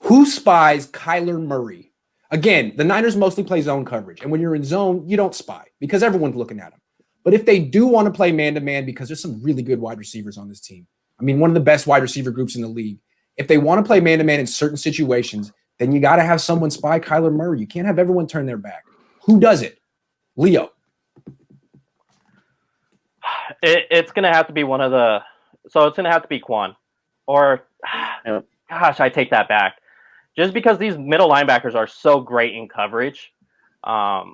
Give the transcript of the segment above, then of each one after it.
Who spies Kyler Murray? Again, the Niners mostly play zone coverage. And when you're in zone, you don't spy because everyone's looking at them. But if they do want to play man-to-man, because there's some really good wide receivers on this team. I mean, one of the best wide receiver groups in the league. If they want to play man-to-man in certain situations, then you got to have someone spy Kyler Murray. You can't have everyone turn their back. Who does it? Leo. It's going to have to be one of the – so it's going to have to be Quan. Or, gosh, I take that back. Just because these middle linebackers are so great in coverage to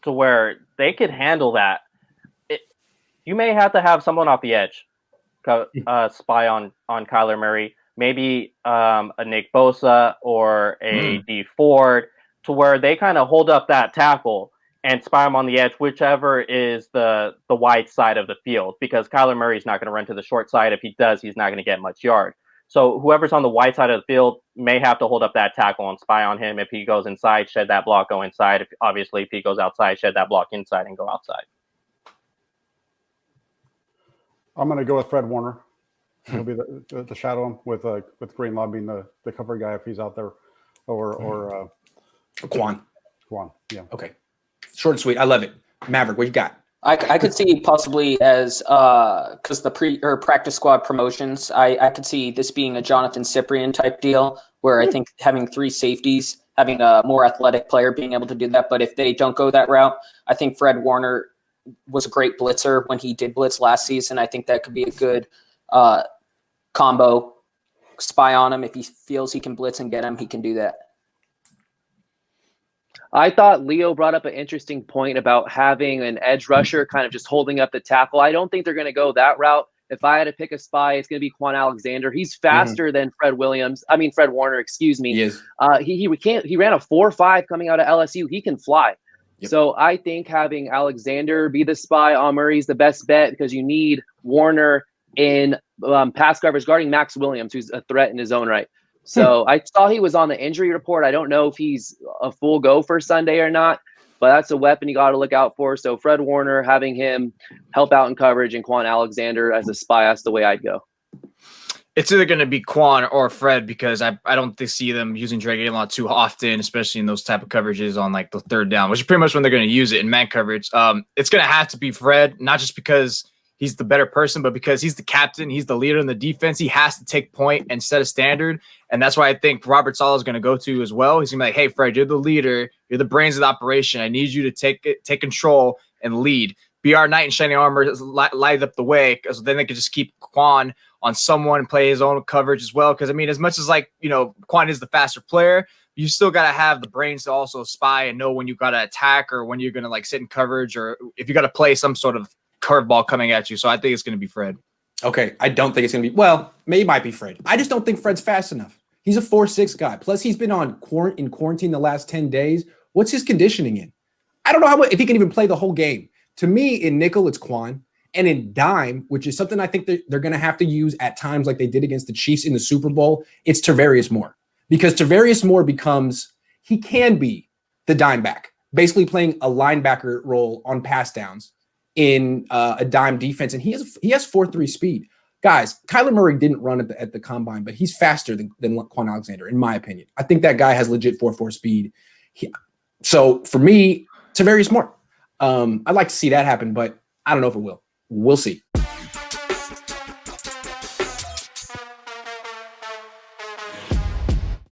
where they could handle that. You may have to have someone off the edge spy on Kyler Murray. Maybe a Nick Bosa or a D Ford to where they kind of hold up that tackle and spy him on the edge, whichever is the wide side of the field, because Kyler Murray's not going to run to the short side. If he does, he's not going to get much yard. So whoever's on the wide side of the field may have to hold up that tackle and spy on him. If he goes inside, shed that block, go inside. If he goes outside, shed that block inside and go outside. I'm going to go with Fred Warner. He'll be the shadow him with Greenlaw being the cover guy if he's out there, or Quan. Yeah. Okay. Short and sweet. I love it. Maverick, what you got? I could see possibly as because the practice squad promotions, I could see this being a Jonathan Cyprian type deal where I think having 3 safeties, having a more athletic player being able to do that. But if they don't go that route, I think Fred Warner was a great blitzer when he did blitz last season. I think that could be a good combo. Spy on him. If he feels he can blitz and get him, he can do that. I thought Leo brought up an interesting point about having an edge rusher kind of just holding up the tackle. I don't think they're going to go that route. If I had to pick a spy, it's going to be Quan Alexander. He's faster than Fred Warner, excuse me. He is. He ran a 4.5 coming out of LSU. He can fly. Yep. So I think having Alexander be the spy on Murray is the best bet because you need Warner in pass coverage guarding Max Williams, who's a threat in his own right. So I saw he was on the injury report. I don't know if he's a full go for Sunday or not, but that's a weapon you got to look out for. So Fred Warner, having him help out in coverage, and Quan Alexander as a spy, that's the way I'd go. It's either going to be Quan or Fred because I don't see them using Drake Adelon too often, especially in those type of coverages on like the third down, which is pretty much when they're going to use it in man coverage. It's going to have to be Fred, not just because he's the better person, but because he's the captain, he's the leader in the defense. He has to take point and set a standard. And that's why I think Robert Saleh is going to go to as well. He's going to be like, hey, Fred, you're the leader. You're the brains of the operation. I need you to take control and lead. Be our knight in shining armor, light up the way, because then they could just keep Quan on someone and play his own coverage as well. Because, I mean, as much as, Quan is the faster player, you still got to have the brains to also spy and know when you got to attack or when you're going to, sit in coverage or if you got to play some sort of curveball coming at you. So I think it's going to be Fred. Okay, I don't think it's going to be – well, maybe it might be Fred. I just don't think Fred's fast enough. He's a 4.6 guy. Plus, he's been in quarantine the last 10 days. What's his conditioning in? I don't know if he can even play the whole game. To me, in nickel, it's Quan. And in dime, which is something I think they're going to have to use at times like they did against the Chiefs in the Super Bowl, it's Tarvarius Moore. Because Tarvarius Moore he can be the dime back, basically playing a linebacker role on pass downs in a dime defense. And he has 4.3 speed. Guys, Kyler Murray didn't run at the combine, but he's faster than Quan Alexander, in my opinion. I think that guy has legit 4.4 speed. So for me, Tarvarius Moore. I'd like to see that happen, but I don't know if it will. We'll see.